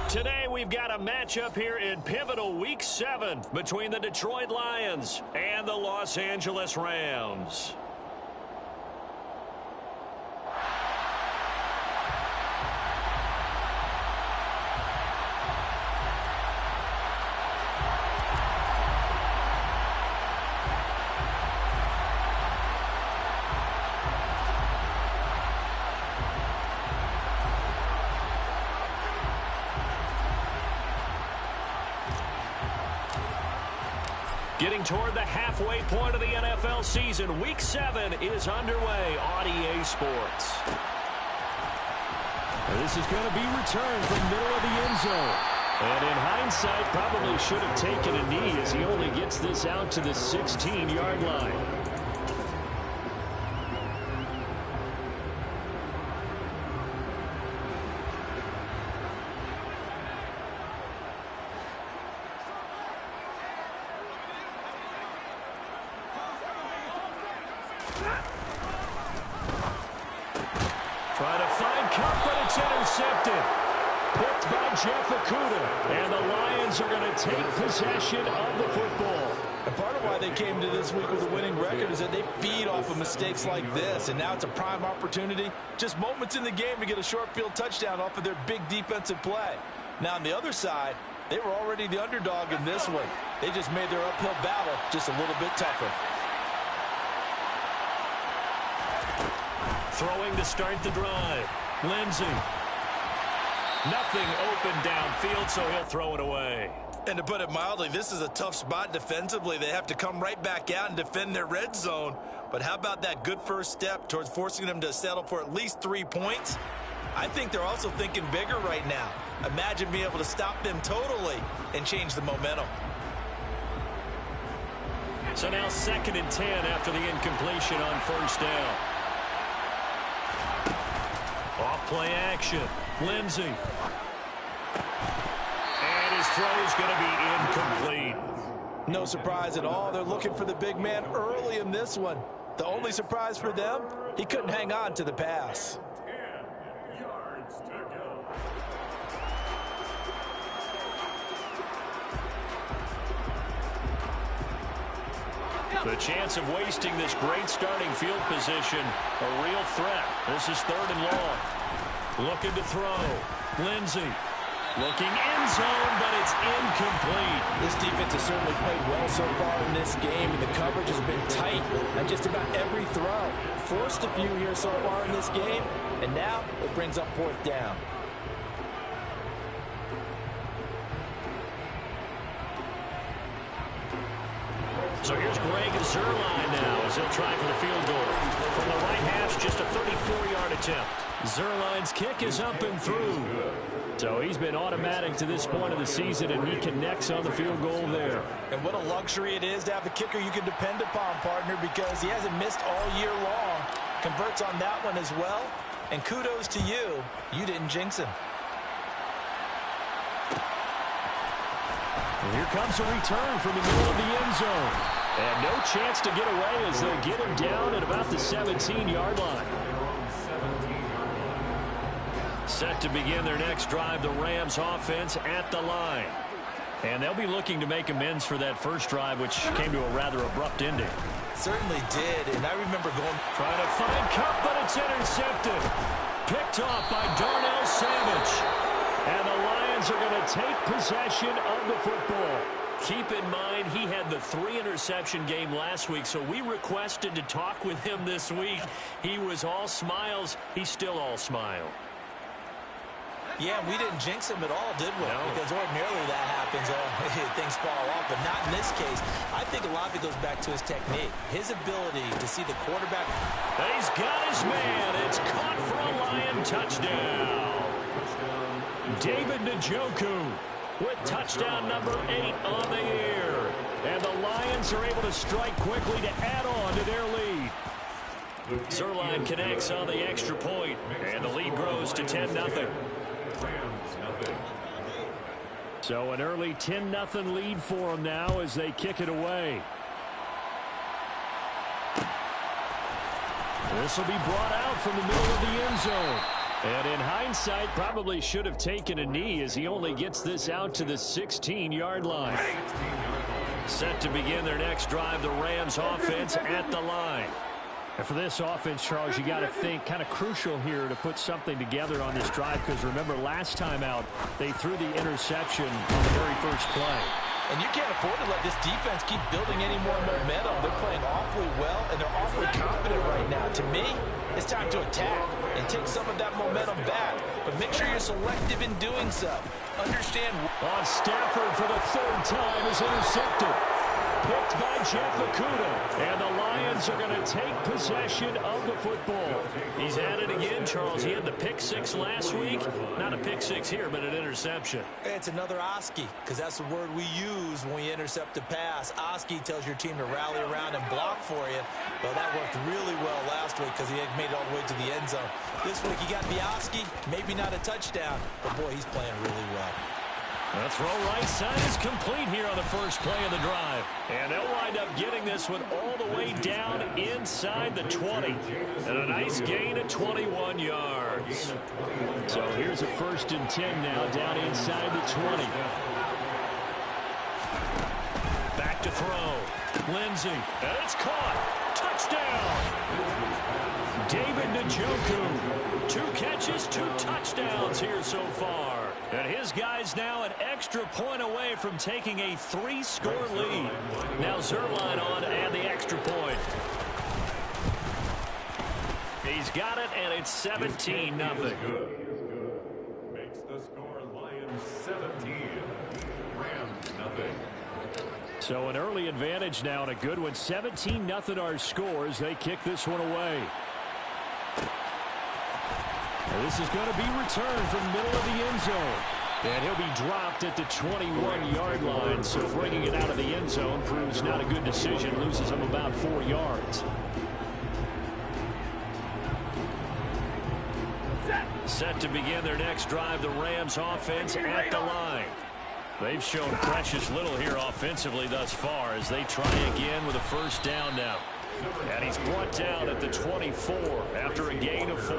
Today we've got a matchup here in pivotal Week 7 between the Detroit Lions and the Los Angeles Rams. Getting toward the halfway point of the NFL season, Week 7 is underway on EA Sports. This is going to be returned from middle of the end zone. And in hindsight, probably should have taken a knee as he only gets this out to the 16-yard line. Trying to find Cup, but it's intercepted. Picked by Jeff Okudah. And the Lions are going to take possession of the football. And part of why they came to this week with a winning record is that they feed off of mistakes like this. And now it's a prime opportunity. Just moments in the game to get a short field touchdown off of their big defensive play. Now on the other side, they were already the underdog in this one. They just made their uphill battle just a little bit tougher. Throwing to start the drive. Lindsey. Nothing open downfield, so he'll throw it away. And to put it mildly, this is a tough spot defensively. They have to come right back out and defend their red zone. But how about that good first step towards forcing them to settle for at least 3 points? I think they're also thinking bigger right now. Imagine being able to stop them totally and change the momentum. So now 2nd and 10 after the incompletion on first down. Off-play action. Lindsey. And his throw is going to be incomplete. No surprise at all. They're looking for the big man early in this one. The only surprise for them, he couldn't hang on to the pass. 10 yards to go. The chance of wasting this great starting field position, a real threat. This is 3rd and long. Looking to throw. Lindsey. Looking end zone, but it's incomplete. This defense has certainly played well so far in this game, and the coverage has been tight on just about every throw. Forced a few here so far in this game, and now it brings up 4th down. So here's Greg Zuerlein now as he'll try for the field goal. From the right hash, just a 34-yard attempt. Zuerlein's kick is up and through. So he's been automatic to this point of the season, and he connects on the field goal there. And what a luxury it is to have a kicker you can depend upon, partner, because he hasn't missed all year long. Converts on that one as well. And kudos to you. You didn't jinx him. And here comes a return from the middle of the end zone. And no chance to get away as they get him down at about the 17-yard line. Set to begin their next drive, the Rams offense at the line. And they'll be looking to make amends for that first drive, which came to a rather abrupt ending. Certainly did, and I remember going... Trying to find Cup, but it's intercepted. Picked off by Darnell Savage. And the Lions are going to take possession of the football. Keep in mind, he had the 3-interception game last week, so we requested to talk with him this week. He was all smiles. He's still all smile. Yeah, we didn't jinx him at all, did we? No. Because ordinarily that happens. Things fall off, but not in this case. I think a lot of it goes back to his technique. His ability to see the quarterback. He's got his man. It's caught for a Lion touchdown. David Njoku with touchdown number 8 on the year. And the Lions are able to strike quickly to add on to their lead. Zuerlein connects on the extra point, and the lead grows to 10-0. So an early 10-0 lead for them now as they kick it away. This will be brought out from the middle of the end zone. And in hindsight, probably should have taken a knee as he only gets this out to the 16-yard line. Set to begin their next drive, the Rams offense at the line. And for this offense, Charles, you got to think kind of crucial here to put something together on this drive, because remember last time out they threw the interception on the very first play. And you can't afford to let this defense keep building any more momentum. They're playing awfully well, and they're awfully confident right now. To me, it's time to attack and take some of that momentum back. But make sure you're selective in doing so. Understand. On Stafford for the third time is intercepted. Picked by Jeff Okudah. And the Lions are going to take possession of the football. He's at it again, Charles. He had the pick six last week. Not a pick six here, but an interception. It's another Oski, because that's the word we use when we intercept a pass. Oski tells your team to rally around and block for you. Well, that worked really well last week because he had made it all the way to the end zone. This week he got the Oski, maybe not a touchdown, but boy, he's playing really well. The throw right side is complete here on the first play of the drive. And they'll wind up getting this one all the way down inside the 20. And a nice gain of 21 yards. So here's a 1st and 10 now down inside the 20. Back to throw. Lindsey. And it's caught. Touchdown. David Njoku. 2 catches, 2 touchdowns here so far. And his guys now an extra point away from taking a 3-score lead. Now Zerline on to add the extra point. He's got it, and it's 17-0. Makes the score Lions 17, Rams 0. So an early advantage now and a good one. 17-0 our scores. They kick this one away. And this is going to be returned from the middle of the end zone. And he'll be dropped at the 21-yard line. So bringing it out of the end zone proves not a good decision. Loses him about 4 yards. Set to begin their next drive, the Rams offense at the line. They've shown precious little here offensively thus far as they try again with a 1st down now. And he's brought down at the 24 after a gain of 4.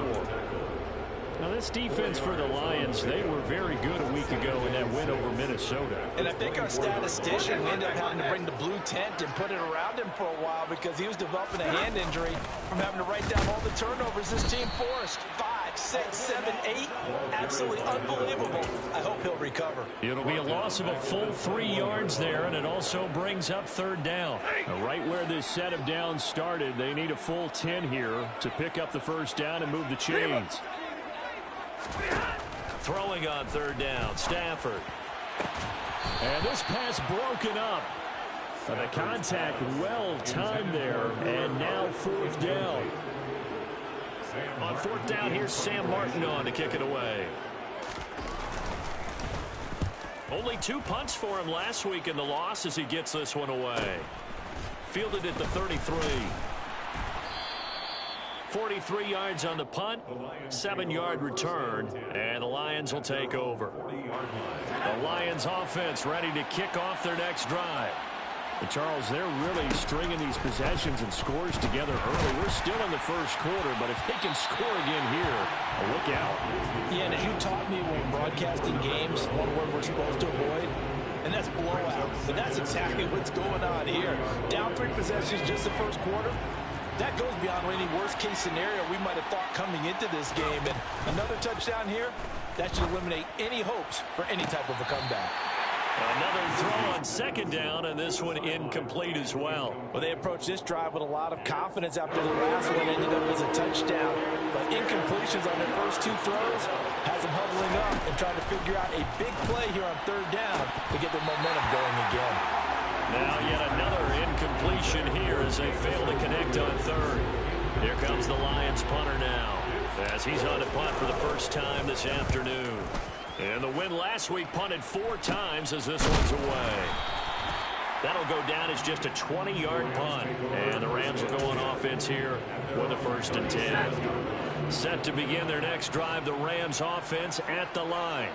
Now, this defense for the Lions, they were very good a week ago in that win over Minnesota. And I think our statistician ended up having to bring the blue tent and put it around him for a while because he was developing a hand injury from having to write down all the turnovers this team forced. 5, 6, 7, 8. Absolutely unbelievable. I hope he'll recover. It'll be a loss of a full 3 yards there, and it also brings up 3rd down. Now, right where this set of downs started, they need a full 10 here to pick up the 1st down and move the chains. Throwing on 3rd down, Stafford. And this pass broken up. The contact well timed there, and now 4th down. On 4th down, here's Sam Martin on to kick it away. Only 2 punts for him last week in the loss as he gets this one away. Fielded at the 33. 43 yards on the punt, 7-yard return, and the Lions will take over. The Lions offense ready to kick off their next drive. And Charles, they're really stringing these possessions and scores together early. We're still in the 1st quarter, but if they can score again here, look out. Yeah, and as you taught me when broadcasting games, one word we're supposed to avoid, and that's blowout. But that's exactly what's going on here. Down 3 possessions just the 1st quarter. That goes beyond any worst-case scenario we might have thought coming into this game. And another touchdown here, that should eliminate any hopes for any type of a comeback. Another throw on 2nd down, and this one incomplete as well. Well, they approached this drive with a lot of confidence after the last one ended up as a touchdown. But incompletions on their first 2 throws has them huddling up and trying to figure out a big play here on 3rd down to get their momentum going again. Now yet another incompletion here as they fail to connect on 3rd. Here comes the Lions punter now as he's on to punt for the first time this afternoon. And the win last week punted 4 times as this one's away. That'll go down as just a 20-yard punt. And the Rams will go on offense here with a 1st and 10. Set to begin their next drive, the Rams offense at the line.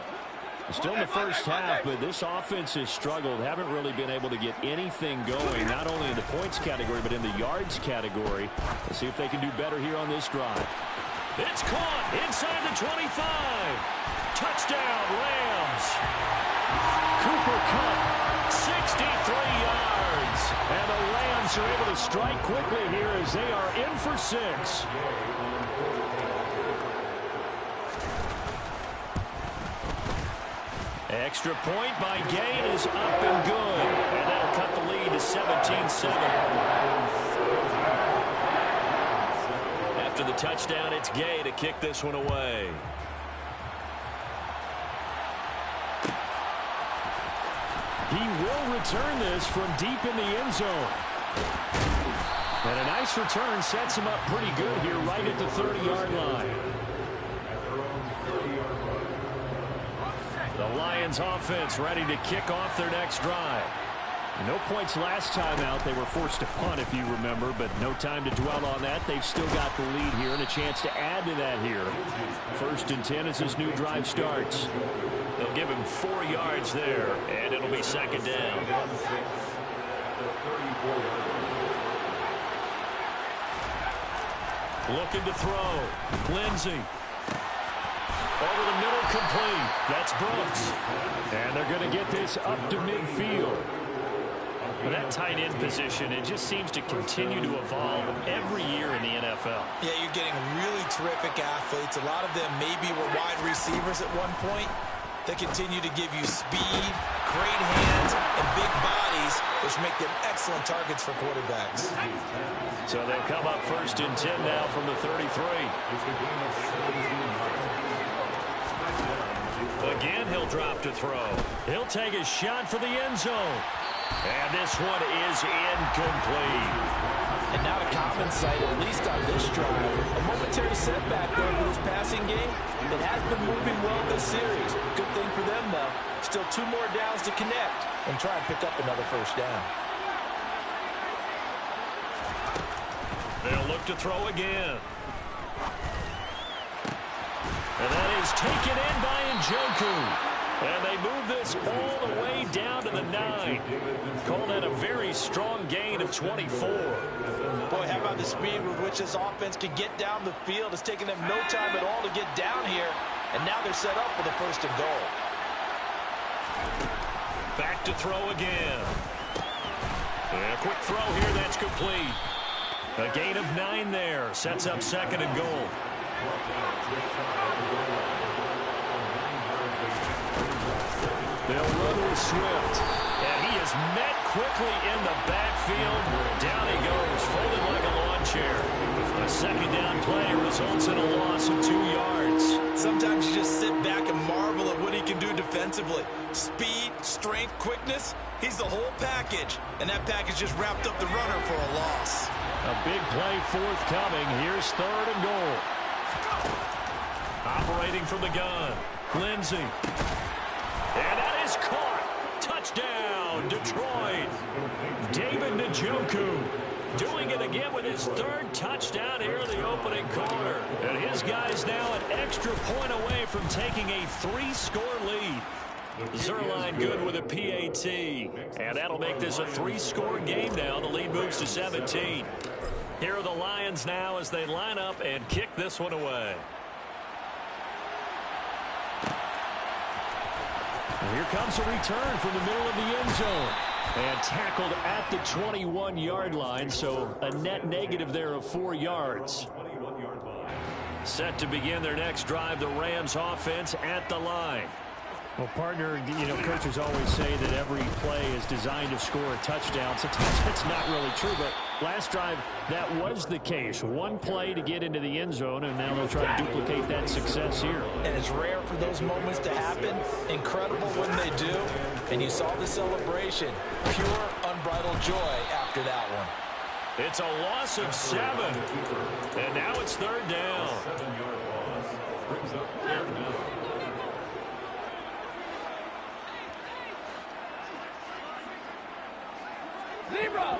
Still in the 1st half, but this offense has struggled. Haven't really been able to get anything going, not only in the points category, but in the yards category. Let's see if they can do better here on this drive. It's caught inside the 25. Touchdown, Rams. Cooper Kupp, 63 yards. And the Rams are able to strike quickly here as they are in for 6. Extra point by Gay is up and good. And that'll cut the lead to 17-7. After the touchdown, it's Gay to kick this one away. He will return this from deep in the end zone. And a nice return sets him up pretty good here right at the 30-yard line. The Lions offense ready to kick off their next drive. No points last time out. They were forced to punt, if you remember, but no time to dwell on that. They've still got the lead here and a chance to add to that here. 1st and 10 as this new drive starts. They'll give him 4 yards there, and it'll be 2nd down. Looking to throw. Lindsey. Over the middle, complete. That's Brooks. And they're going to get this up to midfield. Well, that tight end position, it just seems to continue to evolve every year in the NFL. Yeah, you're getting really terrific athletes. A lot of them maybe were wide receivers at one point. They continue to give you speed, great hands, and big bodies, which make them excellent targets for quarterbacks. So they'll come up 1st and 10 now from the 33. Again, he'll drop to throw. He'll take a shot for the end zone. And this one is incomplete. And not a common sight, at least on this drive. A momentary setback there for this passing game. It has been moving well this series. Good thing for them, though. Still 2 more downs to connect and try and pick up another 1st down. They'll look to throw again. And that is taken in by Njoku. And they move this all the way down to the 9. Call that a very strong gain of 24. Boy, how about the speed with which this offense can get down the field? It's taken them no time at all to get down here. And now they're set up for the 1st and goal. Back to throw again. And a quick throw here, that's complete. A gain of 9 there. Sets up 2nd and goal. They'll run with Swift. And he is met quickly in the backfield. Down he goes, folded like a lawn chair. A 2nd down play results in a loss of 2 yards. Sometimes you just sit back and marvel at what he can do defensively. Speed, strength, quickness, he's the whole package. And that package just wrapped up the runner for a loss. A big play forthcoming. Here's 3rd and goal. Operating from the gun, Lindsey. And that is caught. Touchdown, Detroit. David Njoku doing it again with his 3rd touchdown here in the opening quarter. And his guys now an extra point away from taking a 3-score lead. Zerline good with a PAT. And that'll make this a 3-score game now. The lead moves to 17. Here are the Lions now as they line up and kick this one away. Here comes a return from the middle of the end zone. And tackled at the 21-yard line, so a net negative there of 4 yards. Set to begin their next drive, the Rams offense at the line. Well, partner, you know, coaches always say that every play is designed to score a touchdown. Sometimes that's not really true, but last drive, that was the case. 1 play to get into the end zone, and now they'll try to duplicate that success here. And it's rare for those moments to happen. Incredible when they do. And you saw the celebration. Pure, unbridled joy after that one. It's a loss of 7. And now it's 3rd down. Zebra!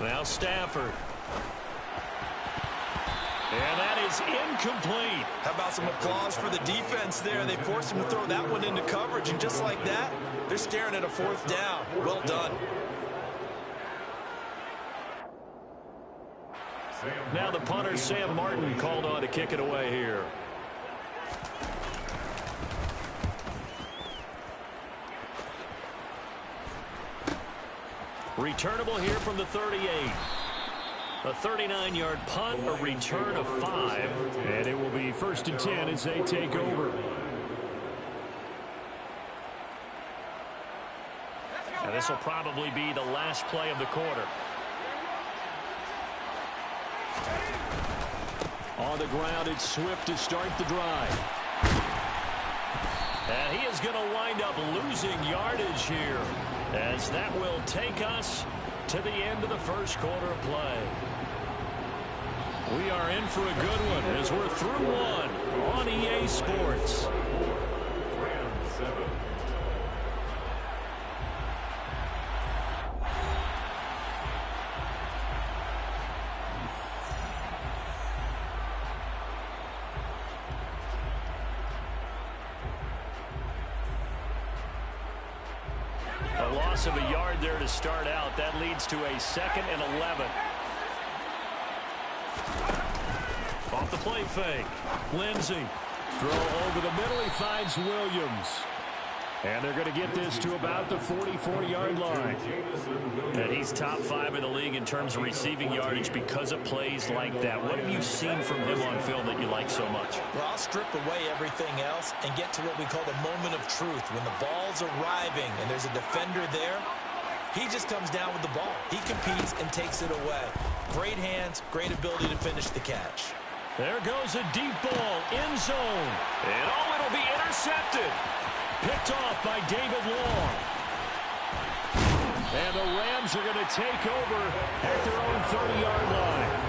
Now Stafford. And that is incomplete. How about some applause for the defense there? They forced him to throw that one into coverage, and just like that, they're staring at a fourth down. Well done. Now the punter, Sam Martin, called on to kick it away here. Returnable here from the 38. A 39-yard punt, a return of 5. And it will be 1st and 10 as they take over. And this will probably be the last play of the quarter. On the ground, it's Swift to start the drive. And he is going to wind up losing yardage here, as that will take us to the end of the first quarter of play. We are in for a good one as we're through one on EA Sports. A loss of a yard there to start out. That leads to a 2nd and 11. Off the play fake. Lindsey. Throw over the middle. He finds Williams. And they're going to get this to about the 44-yard line. And he's top 5 in the league in terms of receiving yardage because of plays like that. What have you seen from him on film that you like so much? Well, I'll strip away everything else and get to what we call the moment of truth. When the ball's arriving and there's a defender there, he just comes down with the ball. He competes and takes it away. Great hands, great ability to finish the catch. There goes a deep ball, end zone. And it'll be intercepted. Picked off by David Long. And the Rams are going to take over at their own 30-yard line.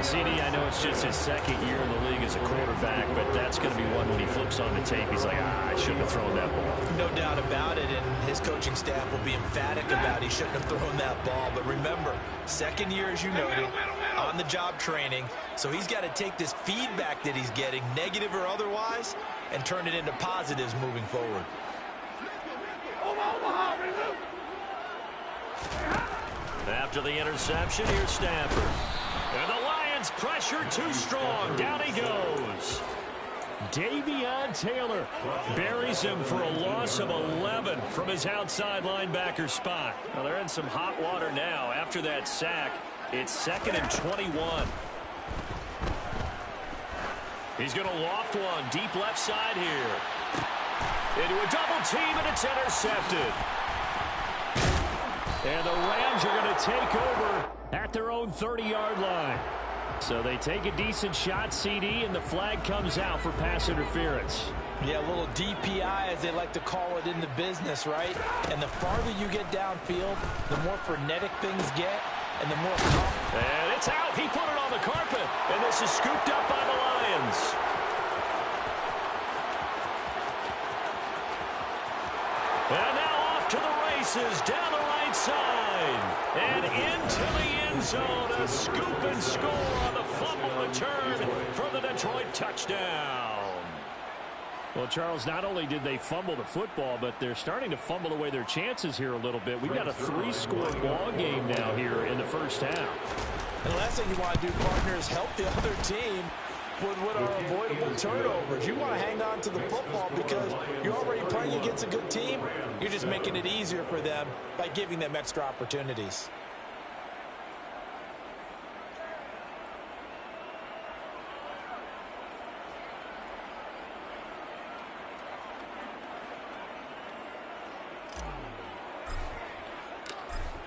CD, I know it's just his 2nd year in the league as a quarterback, but that's going to be one when he flips on the tape. He's like, I shouldn't have thrown that ball. No doubt about it, and his coaching staff will be emphatic about he shouldn't have thrown that ball. But remember, 2nd year, as you noted, on-the-job training, so he's got to take this feedback that he's getting, negative or otherwise, and turn it into positives moving forward. After the interception, here's Stafford. And the Lions pressure too strong. Down he goes. Davion Taylor buries him for a loss of 11 from his outside linebacker spot. Well, they're in some hot water now. After that sack, it's 2nd and 21. He's going to loft one deep left side here. Into a double team, and it's intercepted. And the Rams are going to take over at their own 30-yard line. So they take a decent shot, CD, and the flag comes out for pass interference. Yeah, a little DPI, as they like to call it in the business, right? And the farther you get downfield, the more frenetic things get, and the more... And it's out. He put it on the carpet, and this is scooped up by the Lions. And now off to the races, down the right side, and into the end zone. A scoop and score on the fumble return for the Detroit touchdown. Well, Charles, not only did they fumble the football, but they're starting to fumble away their chances here a little bit. We've got a 3-score ball game now here in the first half. And the last thing you want to do, partner, is help the other team with what are avoidable turnovers. You want to hang on to the football because you're already playing against a good team. You're just making it easier for them by giving them extra opportunities.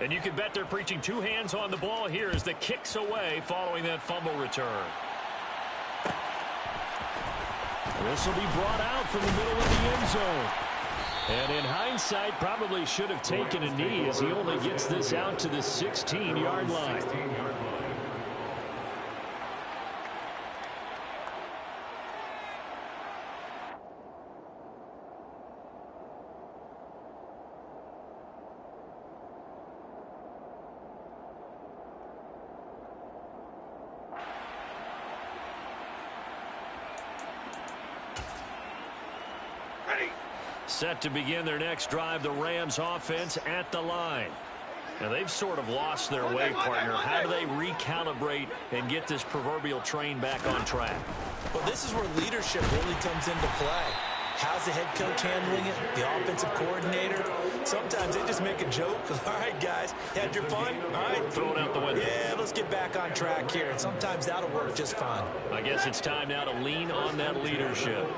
And you can bet they're preaching 2 hands on the ball here as the kick's away following that fumble return. This will be brought out from the middle of the end zone. And in hindsight, probably should have taken a knee as he only gets this out to the 16-yard line. Set to begin their next drive, the Rams offense at the line. Now, they've sort of lost their way, partner. How do they recalibrate and get this proverbial train back on track? Well, this is where leadership really comes into play. How's the head coach handling it? The offensive coordinator? Sometimes they just make a joke. All right, guys, had your fun? All right. Throw it out the window. Yeah, let's get back on track here. And sometimes that'll work just fine. I guess it's time now to lean on that leadership.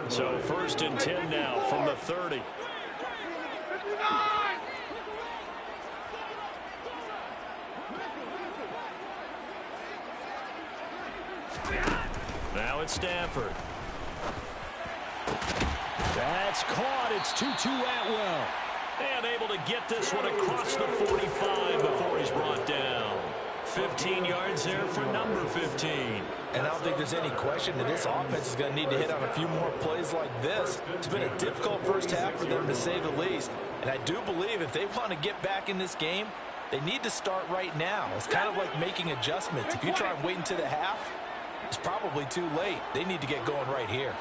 So 1st and 10 now from the 30. Now it's Stafford. That's caught. It's Tutu Atwell. And able to get this one across the 45 before he's brought down. 15 yards there for number 15. And I don't think there's any question that this offense is going to need to hit on a few more plays like this. It's been a difficult first half for them, to say the least. And I do believe if they want to get back in this game, they need to start right now. It's kind of like making adjustments. If you try and wait until the half, it's probably too late. They need to get going right here.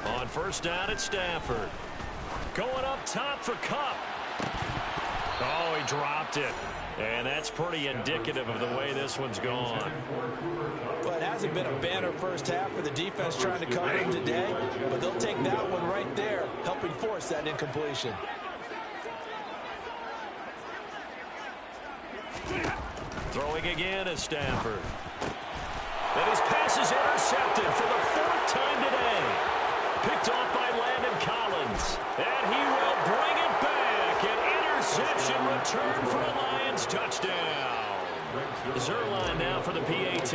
On 1st down, it's Stafford. Going up top for Kupp. Oh, he dropped it. And that's pretty indicative of the way this one's gone. Well, it hasn't been a banner first half for the defense trying to cover him today, but they'll take that one right there, helping force that incompletion. Throwing again is Stafford. And his pass is intercepted for the 4th time today. Picked off by Landon Collins. And he will bring it back. An interception return for a Lions touchdown. Zerline now for the PAT.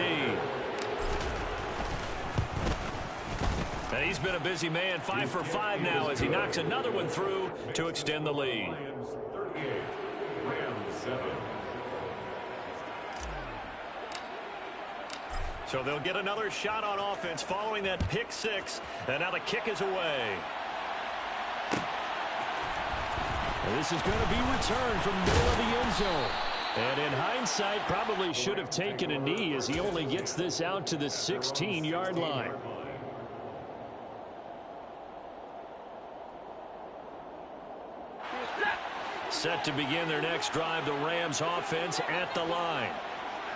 And he's been a busy man. 5 for 5 now as he knocks another one through to extend the lead. Lions 38, Rams 7. So they'll get another shot on offense following that pick 6. And now the kick is away. And this is going to be returned from the middle of the end zone. And in hindsight, probably should have taken a knee as he only gets this out to the 16-yard line. Set to begin their next drive, the Rams offense at the line.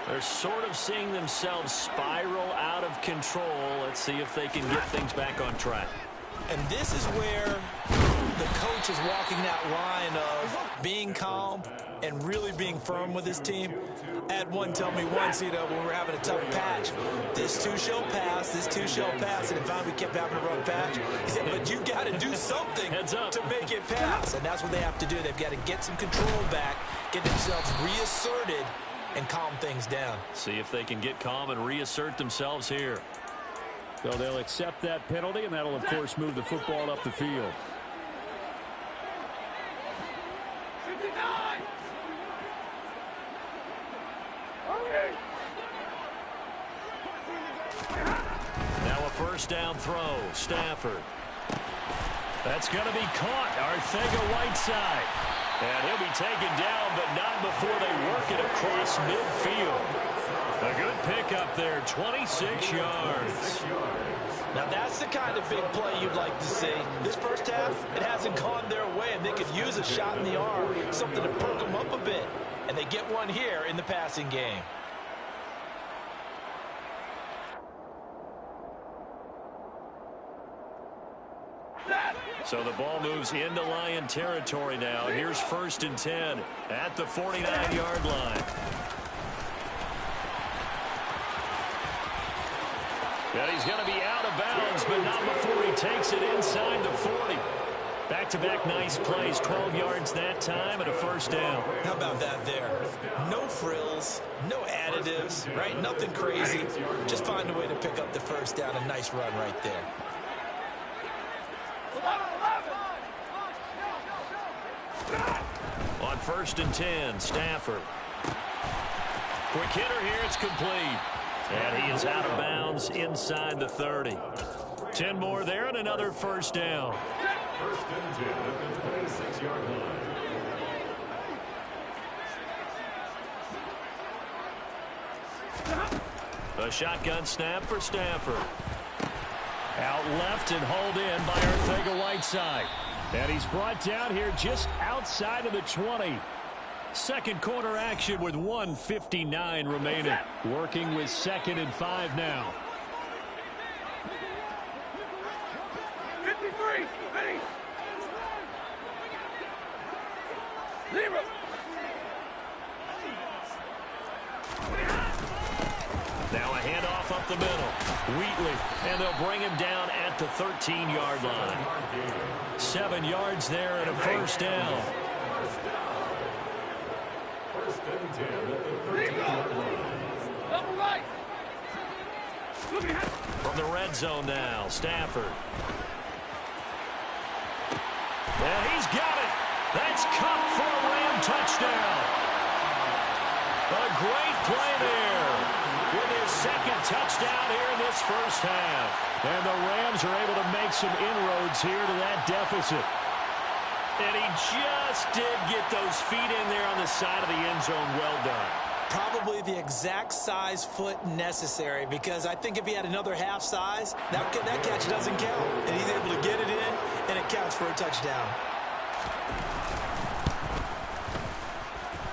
They're sort of seeing themselves spiral out of control. Let's see if they can get things back on track. And this is where the coach is walking that line of being calm and really being firm with his team. I had one tell me once, when we're having a tough patch, this too shall pass, this too shall pass, and finally we kept having a rough patch. He said, but you got to do something to make it pass, and that's what they have to do. They've got to get some control back, get themselves reasserted, and calm things down. See if they can get calm and reassert themselves here. So they'll accept that penalty, and that'll, of course, move the football up the field. 59. Now a 1st down throw. Stafford. That's going to be caught. Arcega-Whiteside. And he'll be taken down, but not before they work it across midfield. A good pickup there, 26 yards. Now that's the kind of big play you'd like to see. This first half, it hasn't gone their way, and they could use a shot in the arm, something to perk them up a bit. And they get one here in the passing game. So the ball moves into Lion territory now. Here's 1st and 10 at the 49-yard line. And he's going to be out of bounds, but not before he takes it inside the 40. Back-to-back nice plays, 12 yards that time and a 1st down. How about that there? No frills, no additives, right? Nothing crazy. Just find a way to pick up the 1st down. A nice run right there. On 1st and 10, Stafford. Quick hitter here, it's complete. And he is out of bounds inside the 30. 10 more there and another 1st down. 1st and 10 at the 26-yard line. A shotgun snap for Stafford. Out left and hauled in by Arcega-Whiteside. And he's brought down here just outside of the 20. Second quarter action with 1:59 remaining. Working with 2nd and 5 now. 53, ready. Zero. Now a handoff up the middle. Wheatley, and they'll bring him down at the 13-yard line. 7 yards there and a first down. First and 10 at the 13-yard line. Double right. From the red zone now, Stafford. And he's got it. That's Cup for a Ram touchdown. A great play there with his second touchdown here in this first half. And the Rams are able to make some inroads here to that deficit. And he just did get those feet in there on the side of the end zone. Well done. Probably the exact size foot necessary, because I think if he had another half size, that catch doesn't count. And he's able to get it in, and it counts for a touchdown.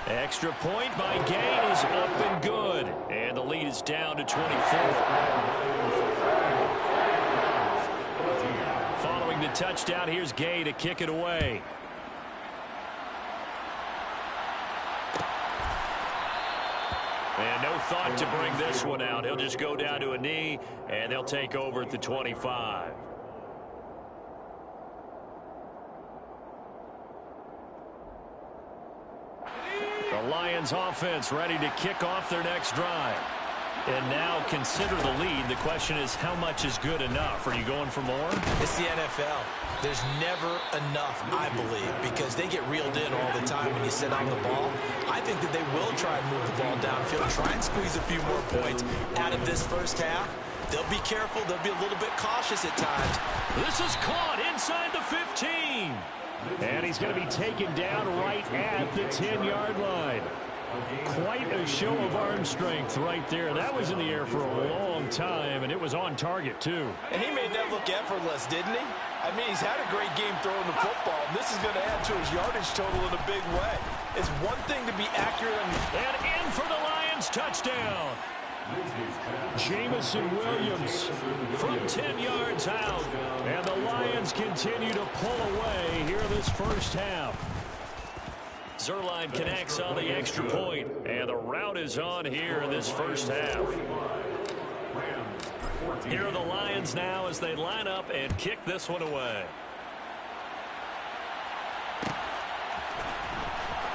Extra point by Gay is up and good. And the lead is down to 24. Following the touchdown, here's Gay to kick it away. And no thought to bring this one out. He'll just go down to a knee, and they'll take over at the 25. The Lions offense ready to kick off their next drive. And now consider the lead. The question is, how much is good enough? Are you going for more? It's the NFL. There's never enough, I believe, because they get reeled in all the time when you sit on the ball. I think that they will try and move the ball downfield, try and squeeze a few more points out of this first half. They'll be careful. They'll be a little bit cautious at times. This is caught inside the 15. And he's going to be taken down right at the 10-yard line. Quite a show of arm strength right there. That was in the air for a long time, and it was on target, too. And he made that look effortless, didn't he? I mean, he's had a great game throwing the football. This is going to add to his yardage total in a big way. It's one thing to be accurate. And in for the Lions touchdown. Jamison Williams From 10 yards out. and the Lions continue to pull away here this first half. Zerline connects on the extra point, and the route is on here in this first half. Here are the Lions now as they line up and kick this one away.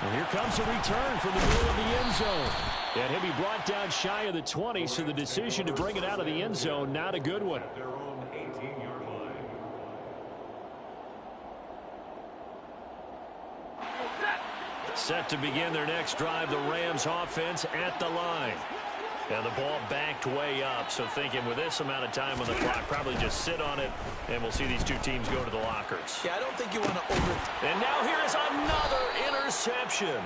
And here comes a return from the middle of the end zone. And he'll be brought down shy of the 20, so the decision to bring it out of the end zone, not a good one. Their own 18-yard line. Set to begin their next drive, the Rams offense at the line. And the ball backed way up, so thinking with this amount of time on the clock, probably just sit on it, and we'll see these two teams go to the lockers. Yeah, I don't think you want to And now here is another interception.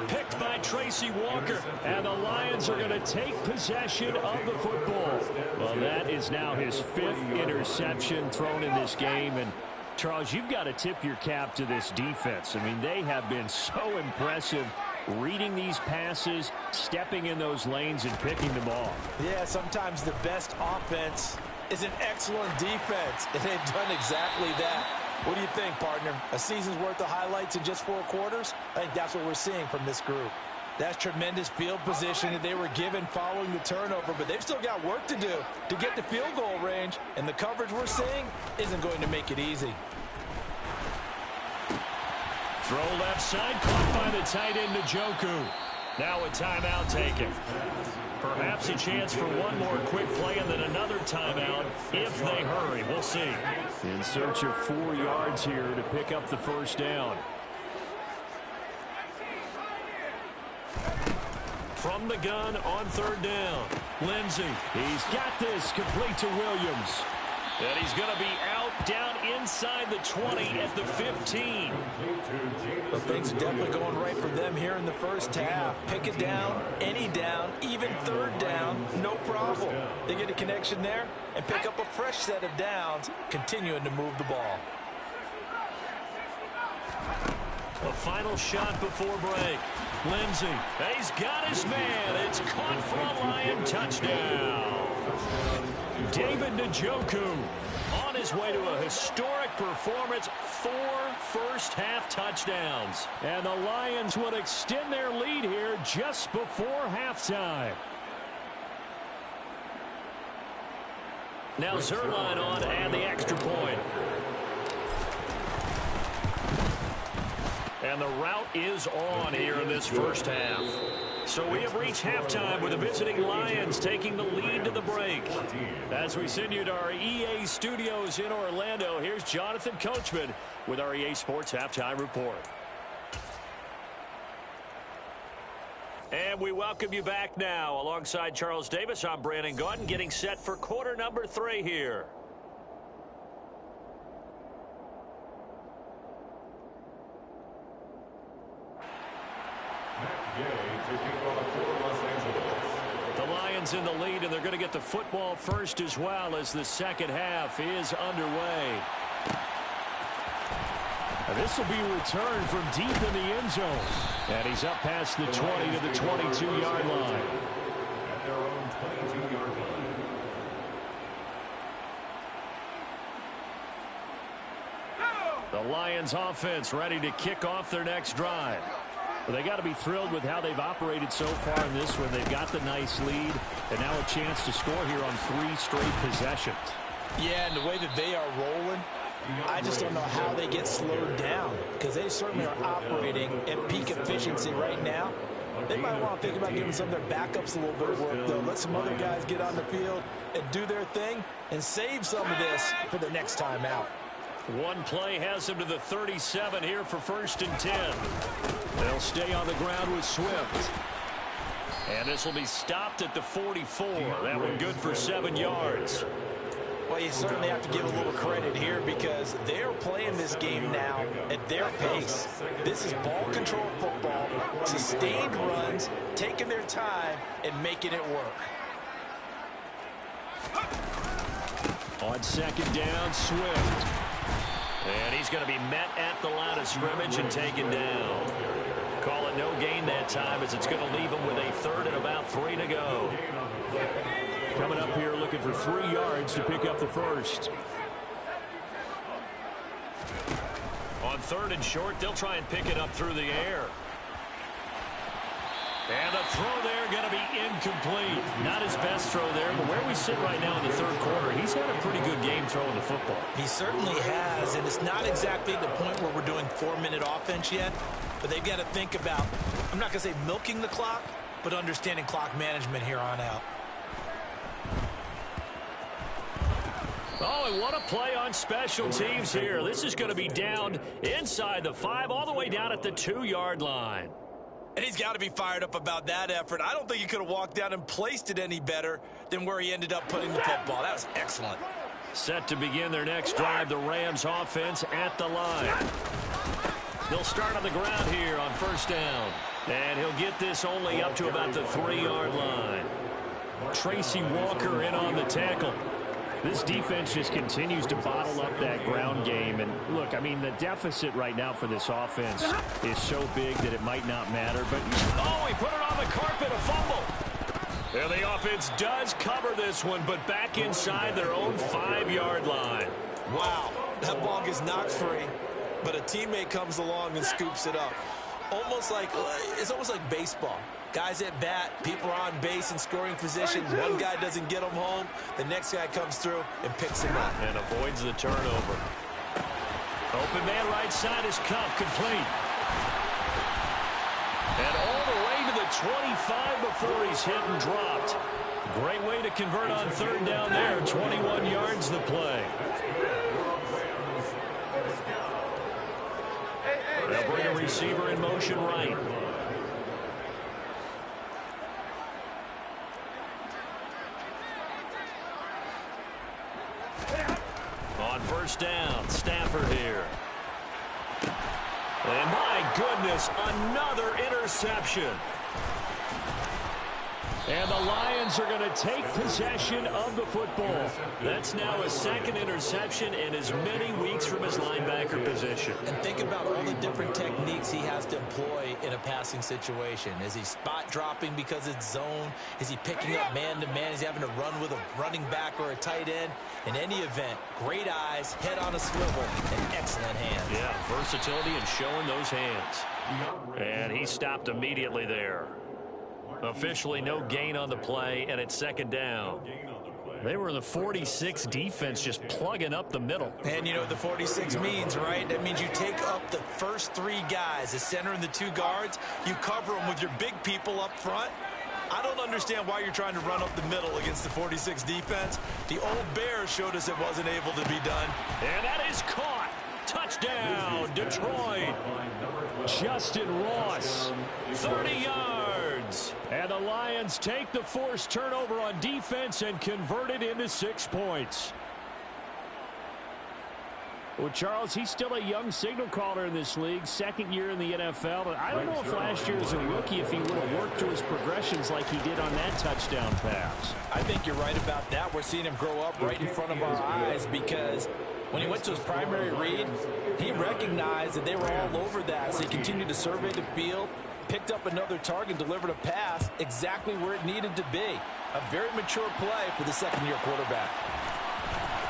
Picked by Tracy Walker. And the Lions are going to take possession of the football. Well, that is now his 5th interception thrown in this game. And, Charles, you've got to tip your cap to this defense. I mean, they have been so impressive reading these passes, stepping in those lanes, and picking them off. Yeah, sometimes the best offense is an excellent defense, and they've done exactly that. What do you think, partner? A season's worth of highlights in just 4 quarters? I think that's what we're seeing from this group. That's tremendous field position that they were given following the turnover, but they've still got work to do to get to field goal range, and the coverage we're seeing isn't going to make it easy. Throw left side, caught by the tight end, Njoku. Now a timeout taken. Perhaps a chance for one more quick play and then another timeout if they hurry. We'll see. In search of 4 yards here to pick up the first down. From the gun on 3rd down. Lindsey. He's got this, complete to Williams. And he's going to be out Down inside the 20 at the 15. But things are definitely going right for them here in the first half. Pick it down, any down, even third down, no problem. They get a connection there and pick up a fresh set of downs, continuing to move the ball. A final shot before break. Lindsey, he's got his man. It's caught for a Lion touchdown. David Njoku on his way to a historic performance, 4 first-half touchdowns. And the Lions would extend their lead here just before halftime. Now Zerline on and the extra point. And the route is on here in this first half. So we have reached halftime with the visiting Lions taking the lead to the break. As we send you to our EA studios in Orlando, here's Jonathan Coachman with our EA Sports Halftime Report. And we welcome you back now. Alongside Charles Davis, I'm Brandon Gaudin, getting set for quarter number 3 here. The Lions in the lead, and they're going to get the football first as well as the second half is underway. And this will be returned from deep in the end zone. And he's up past the 20 to the 22-yard line. At their own 22-yard line. The Lions offense ready to kick off their next drive. Well, they got to be thrilled with how they've operated so far in this one. They've got the nice lead, and now a chance to score here on 3 straight possessions. Yeah, and the way that they are rolling, I just don't know how they get slowed down, because they certainly are operating at peak efficiency right now. They might want to think about giving some of their backups a little bit of work, though. Let some other guys get on the field and do their thing and save some of this for the next time out. One play has him to the 37 here for 1st and 10. They'll stay on the ground with Swift. And this will be stopped at the 44. That one good for 7 yards. Well, you certainly have to give a little credit here because they're playing this game now at their pace. This is ball control football, sustained runs, taking their time and making it work. On 2nd down, Swift. And he's going to be met at the line of scrimmage and taken down. Call it no gain that time as it's going to leave him with a 3rd and about 3 to go. Coming up here looking for 3 yards to pick up the first. On 3rd and short, they'll try and pick it up through the air. And the throw there going to be incomplete. Not his best throw there, but where we sit right now in the 3rd quarter, he's had a pretty good game throwing the football. He certainly has, and it's not exactly the point where we're doing 4-minute offense yet, but they've got to think about, I'm not going to say milking the clock, but understanding clock management here on out. Oh, and what a play on special teams here. This is going to be down inside the 5, all the way down at the 2-yard line. And he's got to be fired up about that effort. I don't think he could have walked down and placed it any better than where he ended up putting the football. That was excellent. Set to begin their next drive, the Rams offense at the line. They'll start on the ground here on 1st down. And he'll get this only up to about the 3-yard line. Tracy Walker in on the tackle. This defense just continues to bottle up that ground game. And look, I mean, the deficit right now for this offense is so big that it might not matter. But, oh, he put it on the carpet, a fumble. And the offense does cover this one, but back inside their own 5-yard line. Wow, that ball gets knocked free, but a teammate comes along and scoops it up. It's almost like baseball. Guys at bat, people are on base in scoring position. One guy doesn't get them home. The next guy comes through and picks him up. And avoids the turnover. Open man right side is Cup, complete. And all the way to the 25 before he's hit and dropped. Great way to convert on 3rd down there. 21 yards the play. They'll bring a receiver in motion right. On 1st down, And my goodness, another interception. And the Lions are going to take possession of the football. That's now a second interception in as many weeks from his linebacker position. And think about all the different techniques he has to employ in a passing situation. Is he spot dropping because it's zone? Is he picking up man-to-man? Is he having to run with a running back or a tight end? In any event, great eyes, head on a swivel, and excellent hands. Yeah, versatility and showing those hands. And he stopped immediately there. Officially no gain on the play, and it's second down. They were in the 46 defense, just plugging up the middle. And you know what the 46 means, right? That means you take up the first three guys, the center and the two guards. You cover them with your big people up front. I don't understand why you're trying to run up the middle against the 46 defense. The old Bears showed us it wasn't able to be done. And that is caught. Touchdown, Detroit. Justin Ross, 30 yards. And the Lions take the forced turnover on defense and convert it into 6 points. Well, Charles, he's still a young signal caller in this league, second year in the NFL. But I don't know if last year as a rookie, if he would have worked through his progressions like he did on that touchdown pass. I think you're right about that. We're seeing him grow up right in front of our eyes because when he went to his primary read, he recognized that they were all over that. So he continued to survey the field, picked up another target, delivered a pass exactly where it needed to be. A very mature play for the second-year quarterback.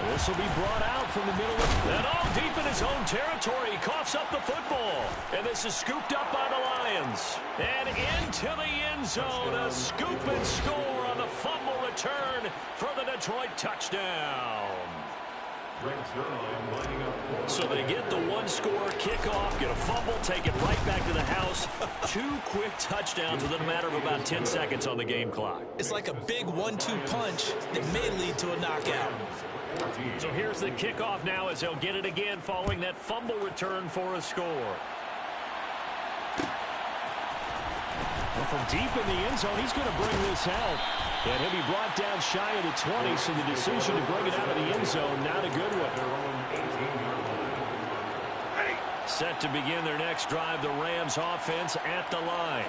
This will be brought out from the middle of and all deep in his own territory. He coughs up the football. And this is scooped up by the Lions. And into the end zone. A scoop and score on the fumble return for the Detroit touchdown. So they get the one-score kickoff, get a fumble, take it right back to the house. 2 quick touchdowns within a matter of about 10 seconds on the game clock. It's like a big 1-2 punch that may lead to a knockout. So here's the kickoff now as they'll get it again following that fumble return for a score. Well, from deep in the end zone, he's going to bring this out. And he'll be brought down shy of the 20, so the decision to bring it out of the end zone, not a good one. Set to begin their next drive, the Rams offense at the line.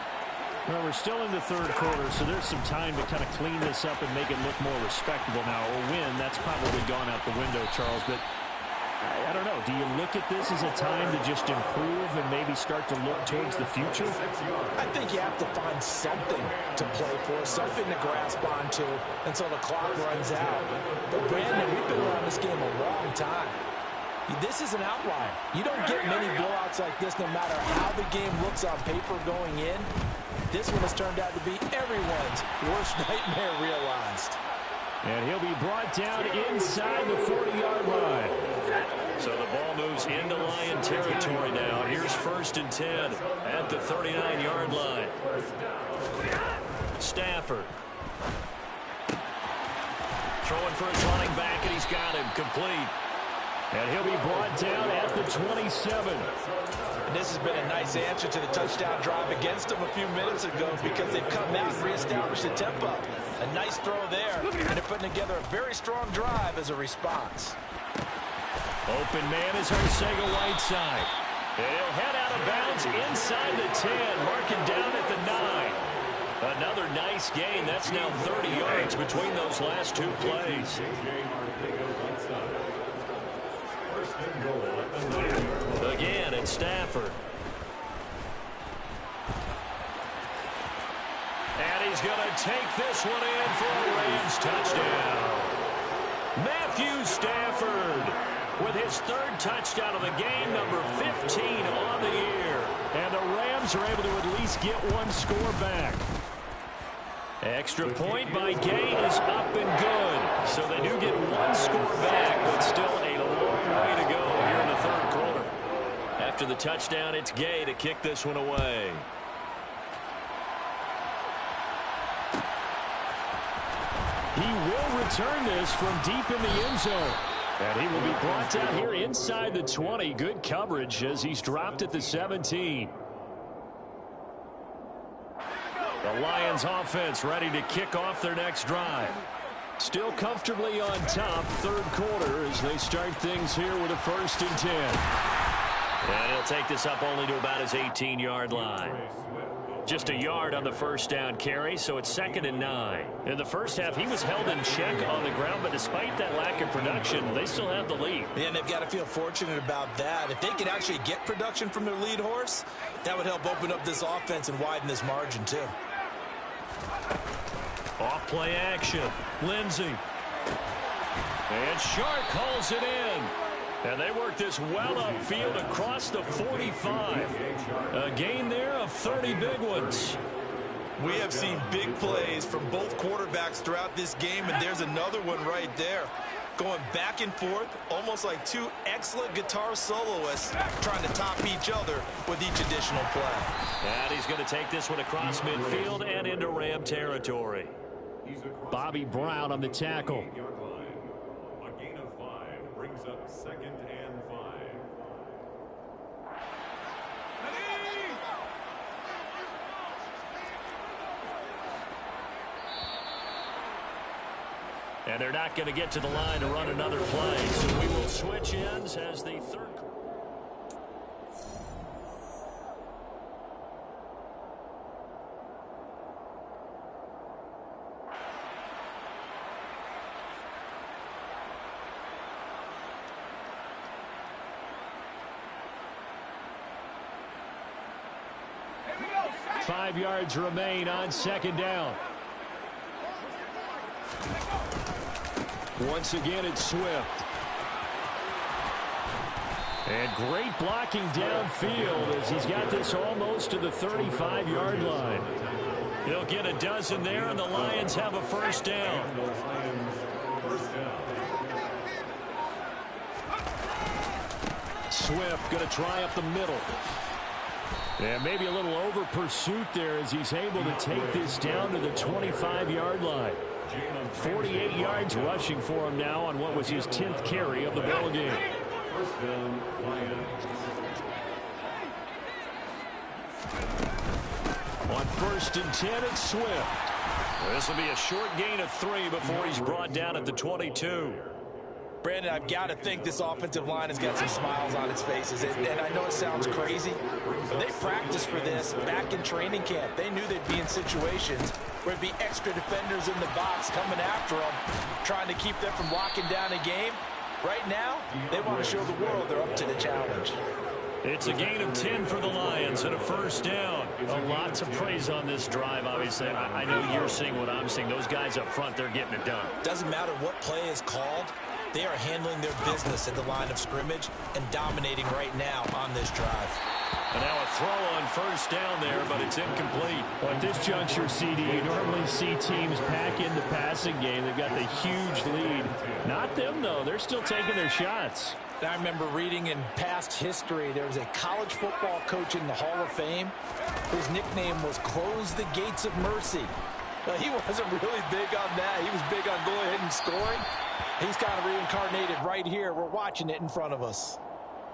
Well, we're still in the third quarter, so there's some time to kind of clean this up and make it look more respectable now. A win, that's probably gone out the window, Charles, but I don't know. Do you look at this as a time to just improve and maybe start to look towards the future? I think you have to find something to play for, something to grasp onto until the clock runs out. But, Brandon, we've been around this game a long time. This is an outlier. You don't get many blowouts like this no matter how the game looks on paper going in. This one has turned out to be everyone's worst nightmare realized. And he'll be brought down inside the 40-yard line. So the ball moves into Lion territory now. Here's 1st and 10 at the 39-yard line. Stafford. Throwing for his running back, and he's got him complete. And he'll be brought down at the 27. And this has been a nice answer to the touchdown drive against them a few minutes ago because they've come out and reestablished the tempo. A nice throw there, and they're putting together a very strong drive as a response. Open man is Arcega-Whiteside. And he'll head out of bounds inside the 10, marking down at the 9. Another nice gain. That's now 30 yards between those last 2 plays. Again, it's Stafford. And he's going to take this one in for a Rams touchdown. Matthew Stafford with his 3rd touchdown of the game, number 15 on the year. And the Rams are able to at least get 1 score back. Extra point by Gay is up and good. So they do get 1 score back, but still a long way to go here in the 3rd quarter. After the touchdown, it's Gay to kick this one away. He will return this from deep in the end zone. And he will be brought down here inside the 20. Good coverage as he's dropped at the 17. The Lions offense ready to kick off their next drive. Still comfortably on top, 3rd quarter as they start things here with a 1st and 10. And He'll take this up only to about his 18-yard line. Just a yard on the first down carry, so it's 2nd and 9. In the first half, he was held in check on the ground, but despite that lack of production, they still have the lead. Yeah, and they've got to feel fortunate about that. If they could actually get production from their lead horse, that would help open up this offense and widen this margin, too. Off play action. Lindsey. And Shark calls it in. And they work this well upfield across the 45. A gain there of 30 big ones. We have seen big plays from both quarterbacks throughout this game, and there's another one right there. Going back and forth, almost like two excellent guitar soloists trying to top each other with each additional play. And he's going to take this one across midfield and into Ram territory. Bobby Brown on the tackle. A gain of 5 brings up 2nd and 5. And they're not going to get to the line to run another play. So we will switch ends as the third. Here we go. 5 yards remain on 2nd down. Once again, it's Swift. And great blocking downfield as he's got this almost to the 35-yard line. He'll get a dozen there, and the Lions have a first down. Swift going to try up the middle. And maybe a little over pursuit there as he's able to take this down to the 25-yard line. 48 yards rushing for him now on what was his 10th carry of the ball game. First down, Lions. On 1st and 10, it's Swift. This will be a short gain of 3 before he's brought down at the 22. Brandon, I've got to think this offensive line has got some smiles on its faces. And I know it sounds crazy, but they practiced for this back in training camp. They knew they'd be in situations where it'd be extra defenders in the box coming after them, trying to keep them from locking down a game. Right now, they want to show the world they're up to the challenge. It's a gain of 10 for the Lions and a first down. A lot to praise on this drive, obviously. I know you're seeing what I'm seeing. Those guys up front, they're getting it done. Doesn't matter what play is called. They are handling their business at the line of scrimmage and dominating right now on this drive. And now a throw on first down there, but it's incomplete. Well, at this juncture, CD, you normally see teams pack in the passing game. They've got the huge lead. Not them, though. They're still taking their shots. I remember reading in past history, there was a college football coach in the Hall of Fame whose nickname was Close the Gates of Mercy. Well, he wasn't really big on that. He was big on going ahead and scoring. He's kind of reincarnated right here. We're watching it in front of us.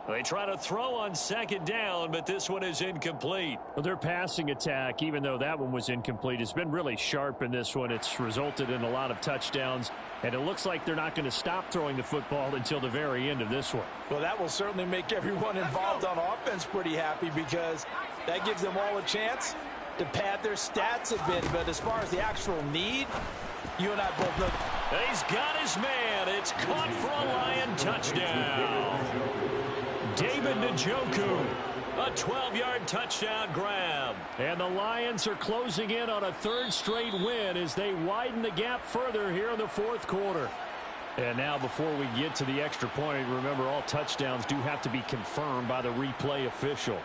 They try to throw on 2nd down, but this one is incomplete. Well, their passing attack, even though that one was incomplete, has been really sharp in this one. It's resulted in a lot of touchdowns, and it looks like they're not going to stop throwing the football until the very end of this one. Well, that will certainly make everyone involved on offense pretty happy because that gives them all a chance to pad their stats a bit. But as far as the actual need, you and I both know. He's got his man. It's caught for a Lion touchdown. David Njoku, a 12-yard touchdown grab. And the Lions are closing in on a 3rd straight win as they widen the gap further here in the 4th quarter. And now before we get to the extra point, remember all touchdowns do have to be confirmed by the replay official.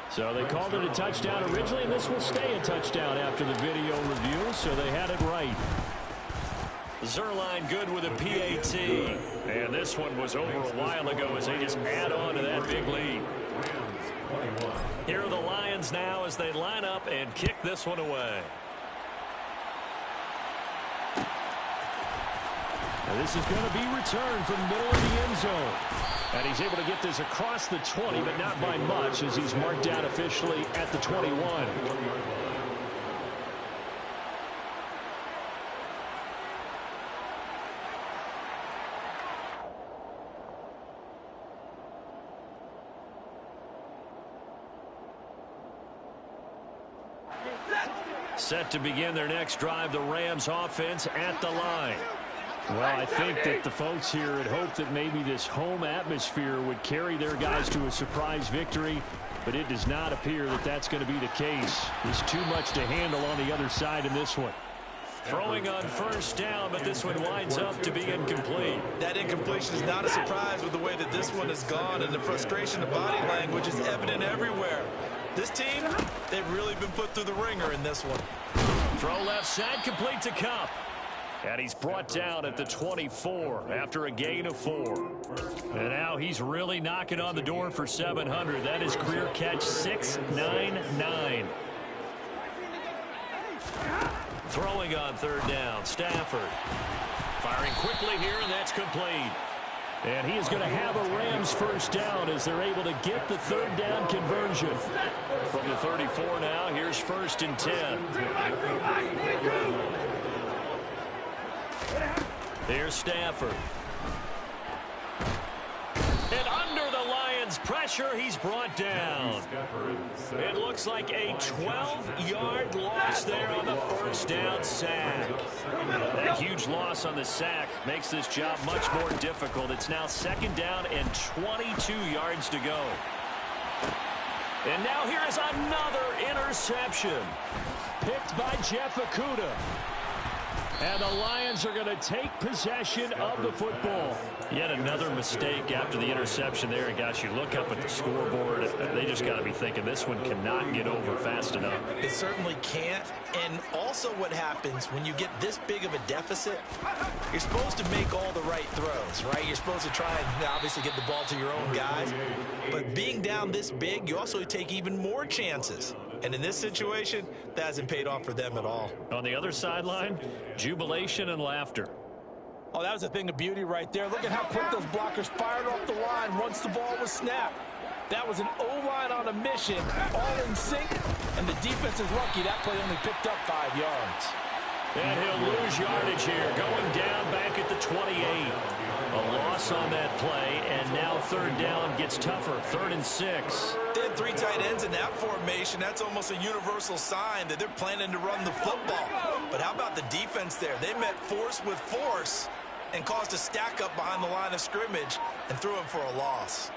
So they called it a touchdown originally, and this will stay a touchdown after the video review, so they had it right. Zerline good with a PAT. And this one was over a while ago as they just add on to that big lead. Here are the Lions now as they line up and kick this one away. Now this is going to be returned from the middle of the end zone. And he's able to get this across the 20, but not by much as he's marked down officially at the 21. Set to begin their next drive, the Rams offense at the line. Well, I think that the folks here had hoped that maybe this home atmosphere would carry their guys to a surprise victory, but it does not appear that that's going to be the case. There's too much to handle on the other side in this one. Throwing on first down, but this one winds up to be incomplete. That incompletion is not a surprise with the way that this one has gone, and the frustration of body language is evident everywhere. This team, they've really been put through the ringer in this one. Throw left side, complete to Kupp. And he's brought down at the 24 after a gain of 4. And now he's really knocking on the door for 700. That is career catch 699. Throwing on third down, Stafford. Firing quickly here, and that's complete. And he is going to have a Rams first down as they're able to get the third down conversion. From the 34 now, here's first and 10. Here's Stafford. And under the Lions' pressure, he's brought down. It looks like a 12-yard loss there on the first down sack. That huge loss on the sack makes this job much more difficult. It's now second down and 22 yards to go. And now here is another interception. Picked by Jeff Okudah. And the Lions are going to take possession of the football. Yet another mistake after the interception there. And gosh, you look up at the scoreboard, they just got to be thinking this one cannot get over fast enough. It certainly can't. And also what happens when you get this big of a deficit, you're supposed to make all the right throws, right? You're supposed to try and obviously get the ball to your own guys. But being down this big, you also take even more chances. And in this situation, that hasn't paid off for them at all. On the other sideline, jubilation and laughter. Oh, that was a thing of beauty right there. Look at how quick those blockers fired off the line once the ball was snapped. That was an O-line on a mission, all in sync, and the defense is lucky that play only picked up 5 yards. And he'll lose yardage here, going down back at the 28. A loss on that play, and now third down gets tougher. 3rd and 6. They had 3 tight ends in that formation. That's almost a universal sign that they're planning to run the football. But how about the defense there? They met force with force and caused a stack up behind the line of scrimmage and threw him for a loss.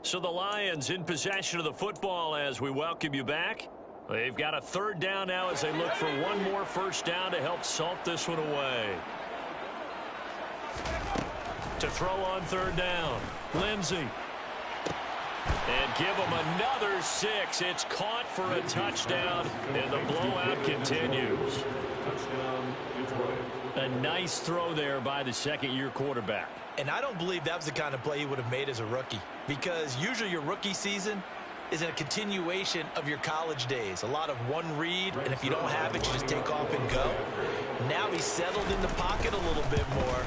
So the Lions in possession of the football as we welcome you back. They've got a third down now as they look for one more first down to help salt this one away. To throw on third down, Lindsey. And give him another 6. It's caught for a touchdown, and the blowout continues. A nice throw there by the second-year quarterback. And I don't believe that was the kind of play he would have made as a rookie, because usually your rookie season is a continuation of your college days. A lot of one read, and if you don't have it, you just take off and go. Now he's settled in the pocket a little bit more,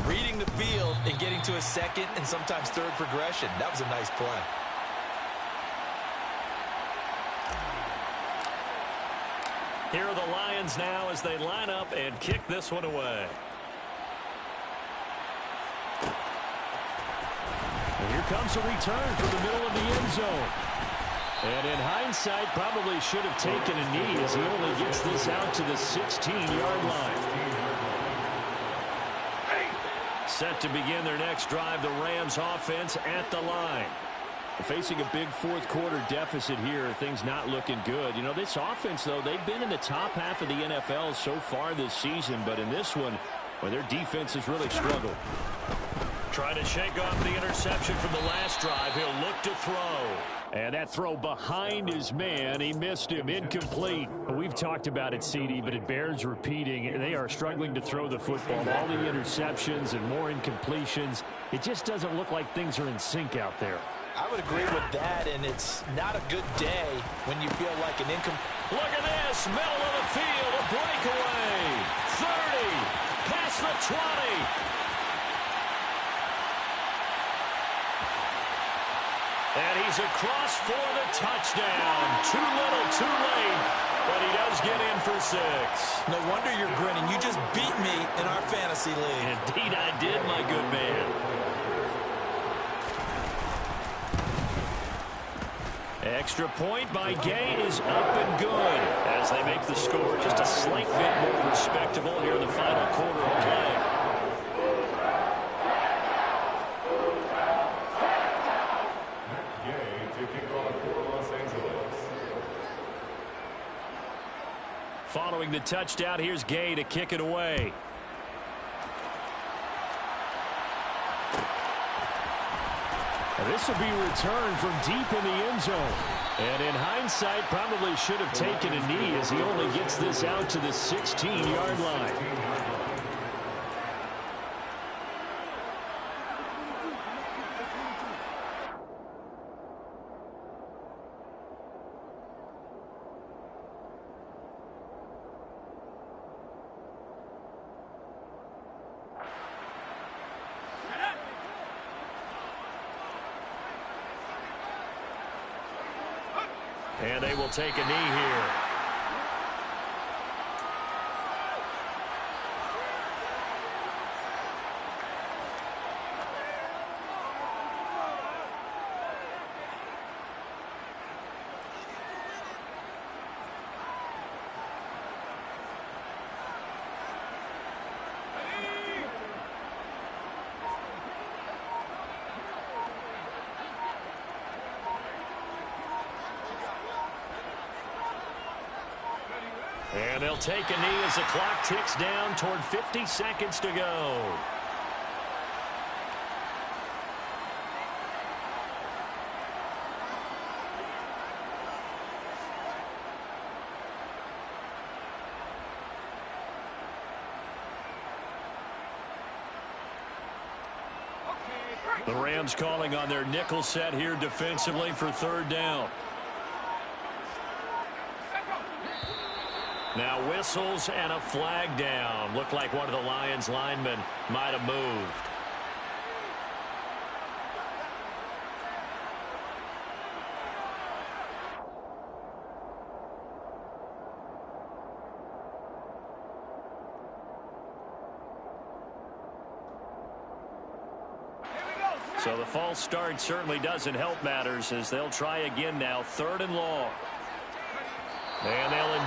reading the field and getting to a second and sometimes third progression. That was a nice play. Here are the Lions now as they line up and kick this one away. And here comes a return from the middle of the end zone. And in hindsight, probably should have taken a knee as he only gets this out to the 16-yard line. Set to begin their next drive, the Rams offense at the line. Facing a big fourth-quarter deficit here, things not looking good. You know, this offense, though, they've been in the top half of the NFL so far this season, but in this one, well, their defense has really struggled. Trying to shake off the interception from the last drive. He'll look to throw. And that throw behind his man, he missed him, incomplete. We've talked about it, CD, but it bears repeating. They are struggling to throw the football. All the interceptions and more incompletions. It just doesn't look like things are in sync out there. I would agree with that, and it's not a good day when you feel like an incomplete. Look at this, middle of the field, a breakaway. 30, past the 20. And he's across for the touchdown. Too little, too late, but he does get in for 6. No wonder you're grinning. You just beat me in our fantasy league. Indeed I did, my good man. Extra point by Gay is up and good as they make the score just a slight bit more respectable here in the final quarter of play. Gay to kick off for Los Angeles. Following the touchdown, here's Gay to kick it away. This will be returned from deep in the end zone. And in hindsight, probably should have taken a knee as he only gets this out to the 16-yard line. And they will take a knee here. And they'll take a knee as the clock ticks down toward 50 seconds to go. The Rams calling on their nickel set here defensively for third down. Now whistles and a flag down. Looked like one of the Lions linemen might have moved. So the false start certainly doesn't help matters as they'll try again now. 3rd and long. And they'll